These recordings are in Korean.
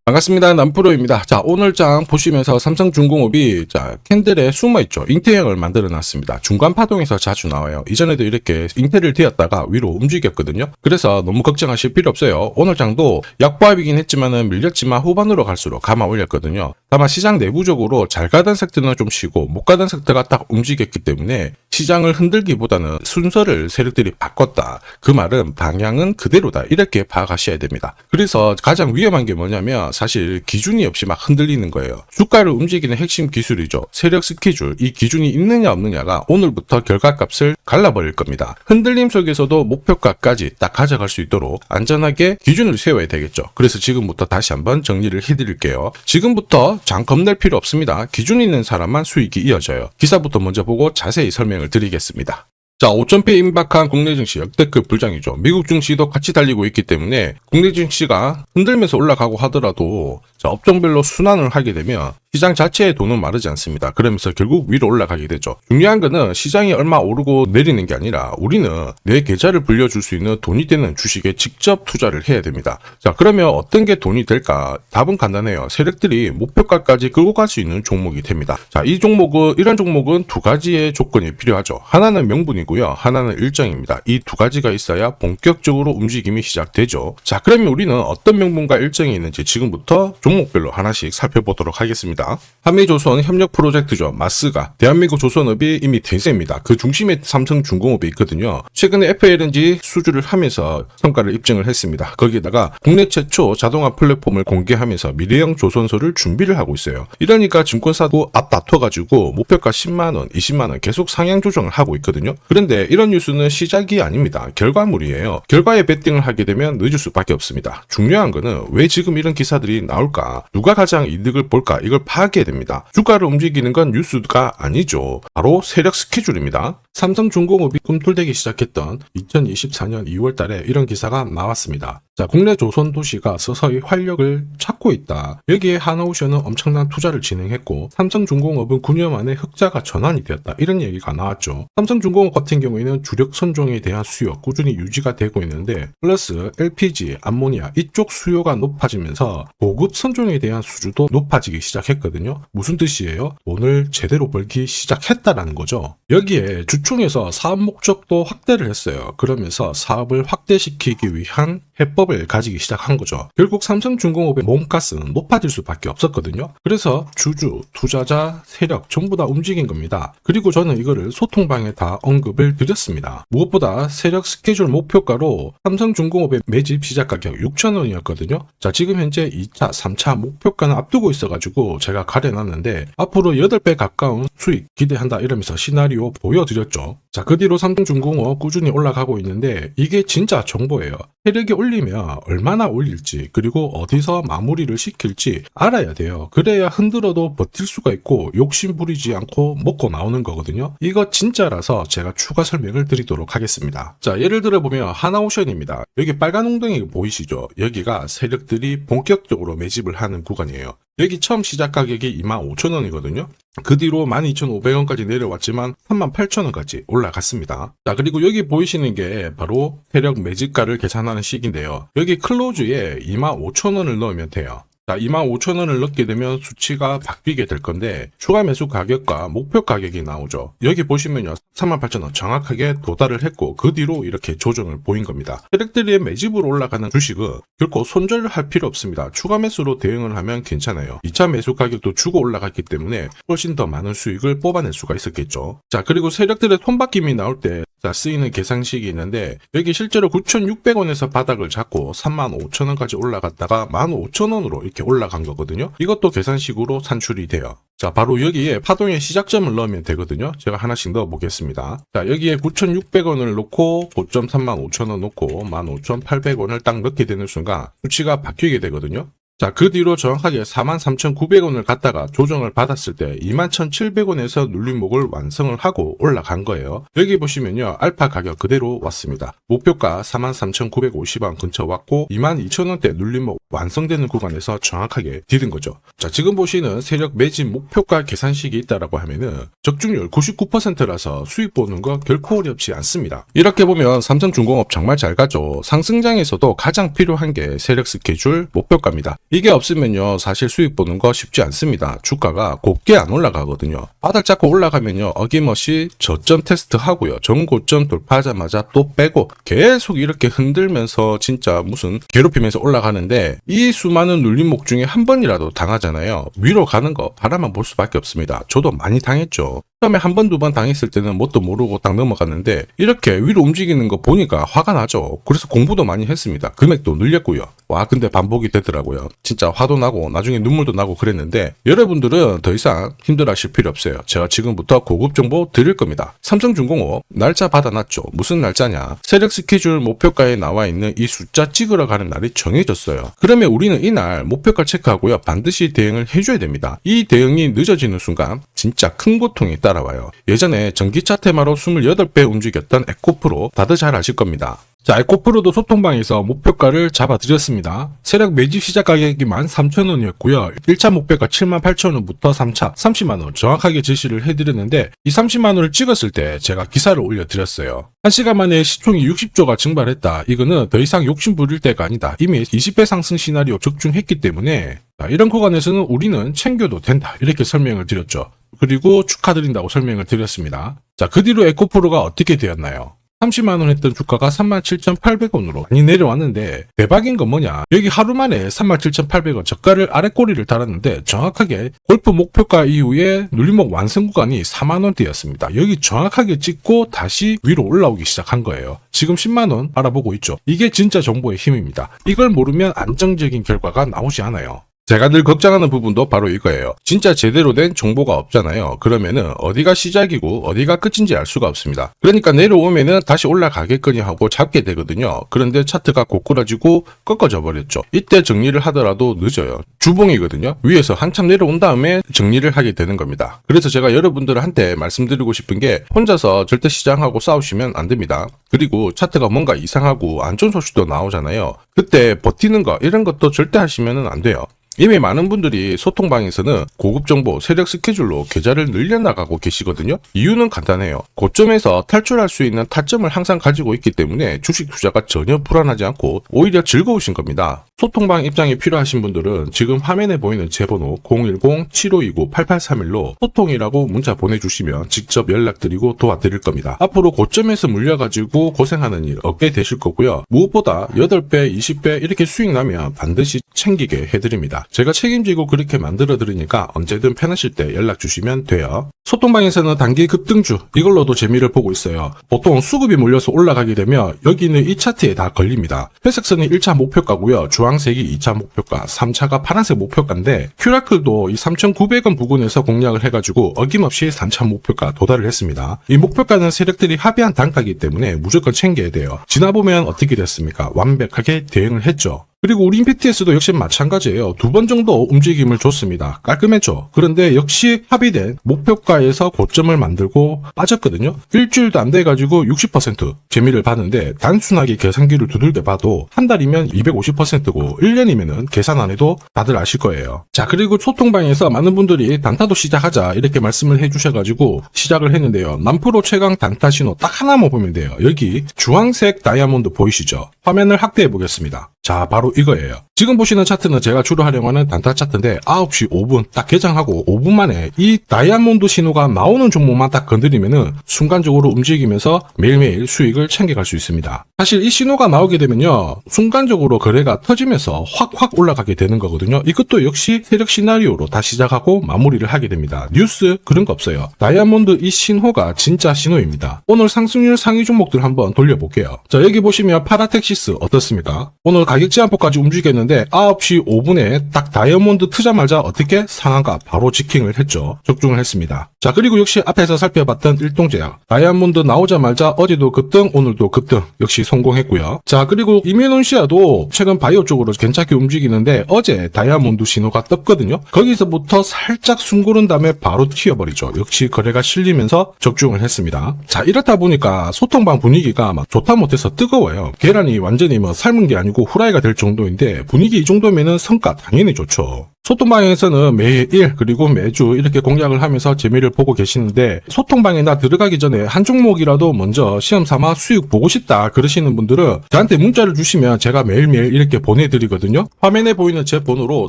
반갑습니다. 남프로입니다. 자, 오늘 장 보시면서 삼성중공업이 캔들에 숨어있죠. 잉태형을 만들어 놨습니다. 중간 파동에서 자주 나와요. 이전에도 이렇게 잉태를 뒤었다가 위로 움직였거든요. 그래서 너무 걱정하실 필요 없어요. 오늘 장도 약보합이긴 했지만은 밀렸지만 후반으로 갈수록 감아 올렸거든요. 다만 시장 내부적으로 잘 가던 섹터는 좀 쉬고 못 가던 섹터가 딱 움직였기 때문에 시장을 흔들기보다는 순서를 세력들이 바꿨다. 그 말은 방향은 그대로다. 이렇게 파악하셔야 됩니다. 그래서 가장 위험한 게 뭐냐면 사실 기준이 없이 막 흔들리는 거예요. 주가를 움직이는 핵심 기술이죠. 세력 스케줄, 이 기준이 있느냐 없느냐가 오늘부터 결과값을 갈라버릴 겁니다. 흔들림 속에서도 목표가까지 딱 가져갈 수 있도록 안전하게 기준을 세워야 되겠죠. 그래서 지금부터 다시 한번 정리를 해드릴게요. 지금부터 장 겁낼 필요 없습니다. 기준 있는 사람만 수익이 이어져요. 기사부터 먼저 보고 자세히 설명을 드리겠습니다. 자, 5,000배 임박한 국내 증시 역대급 불장이죠. 미국 증시도 같이 달리고 있기 때문에 국내 증시가 흔들면서 올라가고 하더라도 업종별로 순환을 하게 되면 시장 자체의 돈은 마르지 않습니다. 그러면서 결국 위로 올라가게 되죠. 중요한 거는 시장이 얼마 오르고 내리는 게 아니라 우리는 내 계좌를 불려줄 수 있는 돈이 되는 주식에 직접 투자를 해야 됩니다. 자, 그러면 어떤 게 돈이 될까? 답은 간단해요. 세력들이 목표가까지 끌고 갈 수 있는 종목이 됩니다. 자, 이런 종목은 두 가지의 조건이 필요하죠. 하나는 명분이고요. 하나는 일정입니다. 이 두 가지가 있어야 본격적으로 움직임이 시작되죠. 자, 그러면 우리는 어떤 명분과 일정이 있는지 지금부터 종목별로 하나씩 살펴보도록 하겠습니다. 한미조선 협력 프로젝트죠. 마스가 대한민국 조선업이 이미 대세입니다. 그 중심에 삼성중공업이 있거든요. 최근에 FLNG 수주를 하면서 성과를 입증을 했습니다. 거기에다가 국내 최초 자동화 플랫폼을 공개하면서 미래형 조선소를 준비를 하고 있어요. 이러니까 증권사도 앞다퉈가지고 목표가 10만원, 20만원 계속 상향 조정을 하고 있거든요. 그런데 이런 뉴스는 시작이 아닙니다. 결과물이에요. 결과에 베팅을 하게 되면 늦을 수밖에 없습니다. 중요한 거는 왜 지금 이런 기사들이 나올까? 누가 가장 이득을 볼까? 이걸 파악해야 됩니다. 주가를 움직이는 건 뉴스가 아니죠. 바로 세력 스케줄입니다. 삼성중공업이 꿈틀대기 시작했던 2024년 2월 달에 이런 기사가 나왔습니다. 자, 국내 조선 도시가 서서히 활력을 찾고 있다. 여기에 하나오션은 엄청난 투자를 진행했고 삼성중공업은 9년 만에 흑자가 전환이 되었다. 이런 얘기가 나왔죠. 삼성중공업 같은 경우에는 주력 선종에 대한 수요 꾸준히 유지가 되고 있는데 플러스 LPG, 암모니아 이쪽 수요가 높아지면서 고급 선종에 대한 수주도 높아지기 시작했거든요. 무슨 뜻이에요? 돈을 제대로 벌기 시작했다라는 거죠. 여기에 주총에서 사업 목적도 확대를 했어요. 그러면서 사업을 확대시키기 위한 해법을 가지기 시작한 거죠. 결국 삼성중공업의 몸값은 높아질 수밖에 없었거든요. 그래서 주주, 투자자, 세력 전부 다 움직인 겁니다. 그리고 저는 이거를 소통방에 다 언급을 드렸습니다. 무엇보다 세력 스케줄 목표가로 삼성중공업의 매집 시작 가격 6,000원이었거든요. 자, 지금 현재 2차, 3차 목표가는 앞두고 있어가지고 제가 가려놨는데 앞으로 8배 가까운 수익 기대한다 이러면서 시나리오 보여드렸죠. 자, 그 뒤로 삼성중공업 꾸준히 올라가고 있는데 이게 진짜 정보예요. 세력이 올리면 얼마나 올릴지 그리고 어디서 마무리를 시킬지 알아야 돼요. 그래야 흔들어도 버틸 수가 있고 욕심 부리지 않고 먹고 나오는 거거든요. 이거 진짜라서 제가 추가 설명을 드리도록 하겠습니다. 자, 예를 들어 보면 하나오션입니다. 여기 빨간 웅덩이 보이시죠? 여기가 세력들이 본격적으로 매집을 하는 구간이에요. 여기 처음 시작 가격이 25,000원이거든요. 그 뒤로 12,500원까지 내려왔지만 38,000원까지 올라갔습니다. 자, 그리고 여기 보이시는 게 바로 세력 매집가를 계산하는 식인데요. 여기 클로즈에 25,000원을 넣으면 돼요. 자, 25,000원을 넣게 되면 수치가 바뀌게 될 건데 추가 매수 가격과 목표 가격이 나오죠. 여기 보시면요. 38,000원 정확하게 도달을 했고 그 뒤로 이렇게 조정을 보인 겁니다. 세력들이 매집으로 올라가는 주식은 결코 손절을 할 필요 없습니다. 추가 매수로 대응을 하면 괜찮아요. 2차 매수 가격도 주고 올라갔기 때문에 훨씬 더 많은 수익을 뽑아낼 수가 있었겠죠. 자, 그리고 세력들의 손바뀜이 나올 때 쓰이는 계산식이 있는데 여기 실제로 9,600원에서 바닥을 잡고 35,000원까지 올라갔다가 15,000원으로 이렇게 올라간 거거든요. 이것도 계산식으로 산출이 돼요. 자, 바로 여기에 파동의 시작점을 넣으면 되거든요. 제가 하나씩 넣어 보겠습니다. 자, 여기에 9,600원을 놓고 고점 35,000원 놓고 15,800원을 딱 넣게 되는 순간 수치가 바뀌게 되거든요. 자, 그 뒤로 정확하게 43,900원을 갖다가 조정을 받았을 때 21,700원에서 눌림목을 완성을 하고 올라간 거예요. 여기 보시면요. 알파 가격 그대로 왔습니다. 목표가 43,950원 근처 왔고 22,000원대 눌림목 완성되는 구간에서 정확하게 디딘 거죠. 자, 지금 보시는 세력 매집 목표가 계산식이 있다라고 하면은 적중률 99%라서 수익 보는 거 결코 어렵지 않습니다. 이렇게 보면 삼성중공업 정말 잘 가죠. 상승장에서도 가장 필요한 게 세력 스케줄 목표가입니다. 이게 없으면요 사실 수익 보는 거 쉽지 않습니다. 주가가 곱게 안 올라가거든요. 바닥 잡고 올라가면요 어김없이 저점 테스트 하고요 전고점 돌파하자마자 또 빼고 계속 이렇게 흔들면서 진짜 무슨 괴롭히면서 올라가는데, 이 수많은 눌림목 중에 한 번이라도 당하잖아요. 위로 가는 거 바라만 볼 수밖에 없습니다. 저도 많이 당했죠. 처음에 한 번, 두 번 당했을 때는 뭣도 모르고 딱 넘어갔는데 이렇게 위로 움직이는 거 보니까 화가 나죠. 그래서 공부도 많이 했습니다. 금액도 늘렸고요. 와 근데 반복이 되더라고요. 진짜 화도 나고 나중에 눈물도 나고 그랬는데, 여러분들은 더 이상 힘들어하실 필요 없어요. 제가 지금부터 고급 정보 드릴 겁니다. 삼성중공업 날짜 받아놨죠. 무슨 날짜냐? 세력 스케줄 목표가에 나와 있는 이 숫자 찍으러 가는 날이 정해졌어요. 그러면 우리는 이날 목표가 체크하고요 반드시 대응을 해줘야 됩니다. 이 대응이 늦어지는 순간 진짜 큰 고통이 따라와요. 예전에 전기차 테마로 28배 움직였던 에코프로 다들 잘 아실 겁니다. 자, 에코프로도 소통방에서 목표가를 잡아드렸습니다. 세력 매집 시작 가격이 13,000원이었고요. 1차 목표가 78,000원부터 3차 30만원 정확하게 제시를 해드렸는데, 이 30만원을 찍었을 때 제가 기사를 올려드렸어요. 1시간 만에 시총이 60조가 증발했다. 이거는 더 이상 욕심 부릴 때가 아니다. 이미 20배 상승 시나리오 적중했기 때문에 이런 구간에서는 우리는 챙겨도 된다. 이렇게 설명을 드렸죠. 그리고 축하드린다고 설명을 드렸습니다. 자, 그 뒤로 에코프로가 어떻게 되었나요? 30만원 했던 주가가 37,800원으로 많이 내려왔는데, 대박인 건 뭐냐? 여기 하루 만에 37,800원 저가를 아래꼬리를 달았는데, 정확하게 골프 목표가 이후에 눌림목 완성 구간이 4만원대였습니다. 여기 정확하게 찍고 다시 위로 올라오기 시작한 거예요. 지금 10만원 알아보고 있죠. 이게 진짜 정보의 힘입니다. 이걸 모르면 안정적인 결과가 나오지 않아요. 제가 늘 걱정하는 부분도 바로 이거예요. 진짜 제대로 된 정보가 없잖아요. 그러면은 어디가 시작이고 어디가 끝인지 알 수가 없습니다. 그러니까 내려오면은 다시 올라가겠거니 하고 잡게 되거든요. 그런데 차트가 고꾸라지고 꺾어져 버렸죠. 이때 정리를 하더라도 늦어요. 주봉이거든요. 위에서 한참 내려온 다음에 정리를 하게 되는 겁니다. 그래서 제가 여러분들한테 말씀드리고 싶은 게, 혼자서 절대 시장하고 싸우시면 안 됩니다. 그리고 차트가 뭔가 이상하고 안 좋은 소식도 나오잖아요. 그때 버티는 거 이런 것도 절대 하시면 안 돼요. 이미 많은 분들이 소통방에서는 고급 정보 세력 스케줄로 계좌를 늘려나가고 계시거든요. 이유는 간단해요. 고점에서 탈출할 수 있는 타점을 항상 가지고 있기 때문에 주식 투자가 전혀 불안하지 않고 오히려 즐거우신 겁니다. 소통방 입장이 필요하신 분들은 지금 화면에 보이는 제 번호 010-7529-8831로 소통이라고 문자 보내주시면 직접 연락드리고 도와드릴 겁니다. 앞으로 고점에서 물려가지고 고생하는 일 없게 되실 거고요. 무엇보다 8배, 20배 이렇게 수익 나면 반드시 챙기게 해드립니다. 제가 책임지고 그렇게 만들어 드리니까 언제든 편하실 때 연락 주시면 돼요. 소통방에서는 단기 급등주 이걸로도 재미를 보고 있어요. 보통 수급이 몰려서 올라가게 되면 여기는 이 차트에 다 걸립니다. 회색선이 1차 목표가고요. 주황색이 2차 목표가, 3차가 파란색 목표가인데, 큐라클도 이 3,900원 부근에서 공략을 해가지고 어김없이 3차 목표가 도달을 했습니다. 이 목표가는 세력들이 합의한 단가이기 때문에 무조건 챙겨야 돼요. 지나보면 어떻게 됐습니까? 완벽하게 대응을 했죠. 그리고 우리 PTS도 역시 마찬가지예요. 2번 정도 움직임을 줬습니다. 깔끔했죠. 그런데 역시 합의된 목표가에서 고점을 만들고 빠졌거든요. 일주일도 안 돼가지고 60% 재미를 봤는데, 단순하게 계산기를 두들겨 봐도 한 달이면 250%고 1년이면은 계산 안 해도 다들 아실 거예요. 자, 그리고 소통방에서 많은 분들이 단타도 시작하자 이렇게 말씀을 해주셔가지고 시작을 했는데요. 남프로 최강 단타 신호 딱 하나만 보면 돼요. 여기 주황색 다이아몬드 보이시죠? 화면을 확대해 보겠습니다. 자, 바로 이거예요. 지금 보시는 차트는 제가 주로 활용하는 단타 차트인데, 9시 5분 딱 개장하고 5분 만에 이 다이아몬드 신호가 나오는 종목만 딱 건드리면은 순간적으로 움직이면서 매일매일 수익을 챙겨갈 수 있습니다. 사실 이 신호가 나오게 되면요, 순간적으로 거래가 터지면서 확 올라가게 되는 거거든요. 이것도 역시 세력 시나리오로 다 시작하고 마무리를 하게 됩니다. 뉴스 그런 거 없어요. 다이아몬드 이 신호가 진짜 신호입니다. 오늘 상승률 상위 종목들 한번 돌려볼게요. 자, 여기 보시면 파라텍시스 어떻습니까? 오늘 가격 제한폭까지 움직였는데 9시 5분에 딱 다이아몬드 트자마자 어떻게 상한가 바로 지킹을 했죠. 적중을 했습니다. 자, 그리고 역시 앞에서 살펴봤던 일동제약 다이아몬드 나오자마자 어제도 급등, 오늘도 급등 역시 성공했고요. 자, 그리고 이뮤논시아도 최근 바이오 쪽으로 괜찮게 움직이는데 어제 다이아몬드 신호가 떴거든요. 거기서부터 살짝 숨 고른 다음에 바로 튀어버리죠. 역시 거래가 실리면서 적중을 했습니다. 자, 이렇다 보니까 소통방 분위기가 막 좋다 못해서 뜨거워요. 계란이 완전히 뭐 삶은 게 아니고 후라이가 될 정도인데, 분위기 이 정도면은 성과 당연히 좋죠. 소통방에서는 매일 그리고 매주 이렇게 공략을 하면서 재미를 보고 계시는데, 소통방에 나 들어가기 전에 한 종목이라도 먼저 시험 삼아 수익 보고 싶다 그러시는 분들은 저한테 문자를 주시면 제가 매일매일 이렇게 보내드리거든요. 화면에 보이는 제 번호로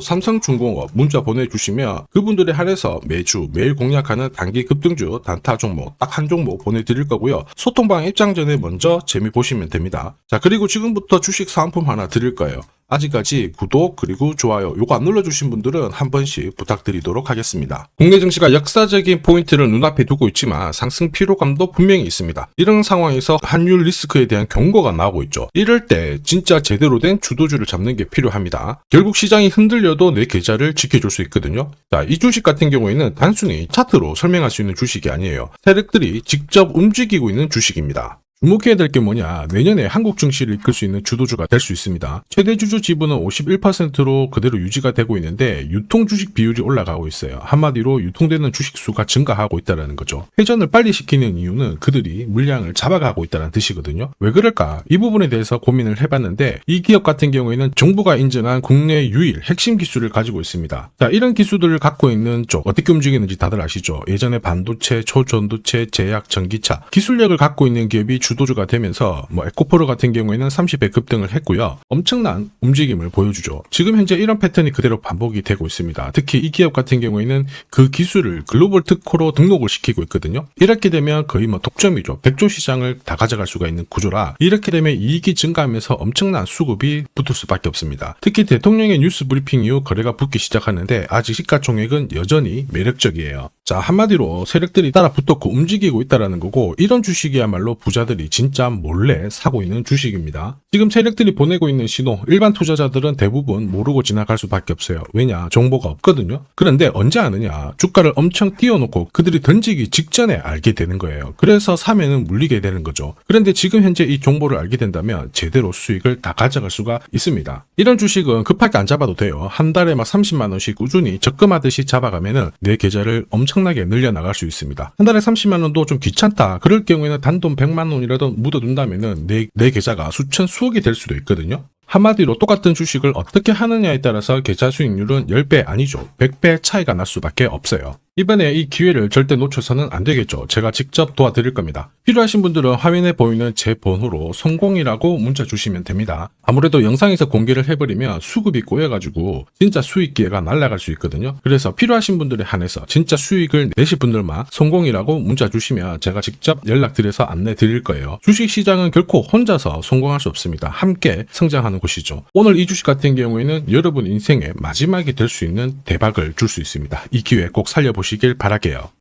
삼성중공업 문자 보내주시면 그분들에 한해서 매주 매일 공략하는 단기 급등주 단타 종목 딱 한 종목 보내드릴 거고요. 소통방 입장 전에 먼저 재미 보시면 됩니다. 자, 그리고 지금부터 주식 사은품 하나 드릴 거예요. 아직까지 구독 그리고 좋아요 요거 안 눌러주신 분들은 한 번씩 부탁드리도록 하겠습니다. 국내 증시가 역사적인 포인트를 눈앞에 두고 있지만 상승 피로감도 분명히 있습니다. 이런 상황에서 환율 리스크에 대한 경고가 나오고 있죠. 이럴 때 진짜 제대로 된 주도주를 잡는 게 필요합니다. 결국 시장이 흔들려도 내 계좌를 지켜줄 수 있거든요. 자, 이 주식 같은 경우에는 단순히 차트로 설명할 수 있는 주식이 아니에요. 세력들이 직접 움직이고 있는 주식입니다. 주목해야 될 게 뭐냐, 내년에 한국 증시를 이끌 수 있는 주도주가 될 수 있습니다. 최대 주주 지분은 51%로 그대로 유지가 되고 있는데 유통 주식 비율이 올라가고 있어요. 한마디로 유통되는 주식 수가 증가하고 있다는 거죠. 회전을 빨리 시키는 이유는 그들이 물량을 잡아가고 있다는 뜻이거든요. 왜 그럴까? 이 부분에 대해서 고민을 해봤는데, 이 기업 같은 경우에는 정부가 인정한 국내 유일 핵심 기술을 가지고 있습니다. 자, 이런 기술들을 갖고 있는 쪽 어떻게 움직이는지 다들 아시죠? 예전에 반도체, 초전도체, 제약, 전기차 기술력을 갖고 있는 기업이 주도주가 되면서 에코프로 같은 경우에는 30배 급등을 했고요. 엄청난 움직임을 보여주죠. 지금 현재 이런 패턴이 그대로 반복이 되고 있습니다. 특히 이 기업 같은 경우에는 그 기술을 글로벌 특허로 등록을 시키고 있거든요. 이렇게 되면 거의 독점이죠. 100조 시장을 다 가져갈 수가 있는 구조라, 이렇게 되면 이익이 증가하면서 엄청난 수급이 붙을 수밖에 없습니다. 특히 대통령의 뉴스 브리핑 이후 거래가 붙기 시작하는데 아직 시가총액은 여전히 매력적이에요. 자, 한마디로 세력들이 따라 붙었고 움직이고 있다는 거고, 이런 주식이야말로 부자들이 진짜 몰래 사고 있는 주식입니다. 지금 세력들이 보내고 있는 신호, 일반 투자자들은 대부분 모르고 지나갈 수밖에 없어요. 왜냐? 정보가 없거든요. 그런데 언제 아느냐? 주가를 엄청 띄워놓고 그들이 던지기 직전에 알게 되는 거예요. 그래서 사면은 물리게 되는 거죠. 그런데 지금 현재 이 정보를 알게 된다면 제대로 수익을 다 가져갈 수가 있습니다. 이런 주식은 급하게 안 잡아도 돼요. 한 달에 30만 원씩 꾸준히 적금하듯이 잡아가면은 내 계좌를 엄청나게 늘려나갈 수 있습니다. 한 달에 30만 원도 좀 귀찮다 그럴 경우에는 단돈 100만 원이라도 묻어둔다면은 내 계좌가 수천 수억이 될 수도 있거든요. 한마디로 똑같은 주식을 어떻게 하느냐에 따라서 계좌 수익률은 10배 아니죠. 100배 차이가 날 수밖에 없어요. 이번에 이 기회를 절대 놓쳐서는 안 되겠죠. 제가 직접 도와드릴 겁니다. 필요하신 분들은 화면에 보이는 제 번호로 성공이라고 문자 주시면 됩니다. 아무래도 영상에서 공개를 해버리면 수급이 꼬여가지고 진짜 수익 기회가 날아갈 수 있거든요. 그래서 필요하신 분들에 한해서 진짜 수익을 내실 분들만 성공이라고 문자 주시면 제가 직접 연락드려서 안내 드릴 거예요. 주식시장은 결코 혼자서 성공할 수 없습니다. 함께 성장하는 곳이죠. 오늘 이 주식 같은 경우에는 여러분 인생의 마지막이 될 수 있는 대박을 줄 수 있습니다. 이 기회 꼭 살려보시길 바랄게요.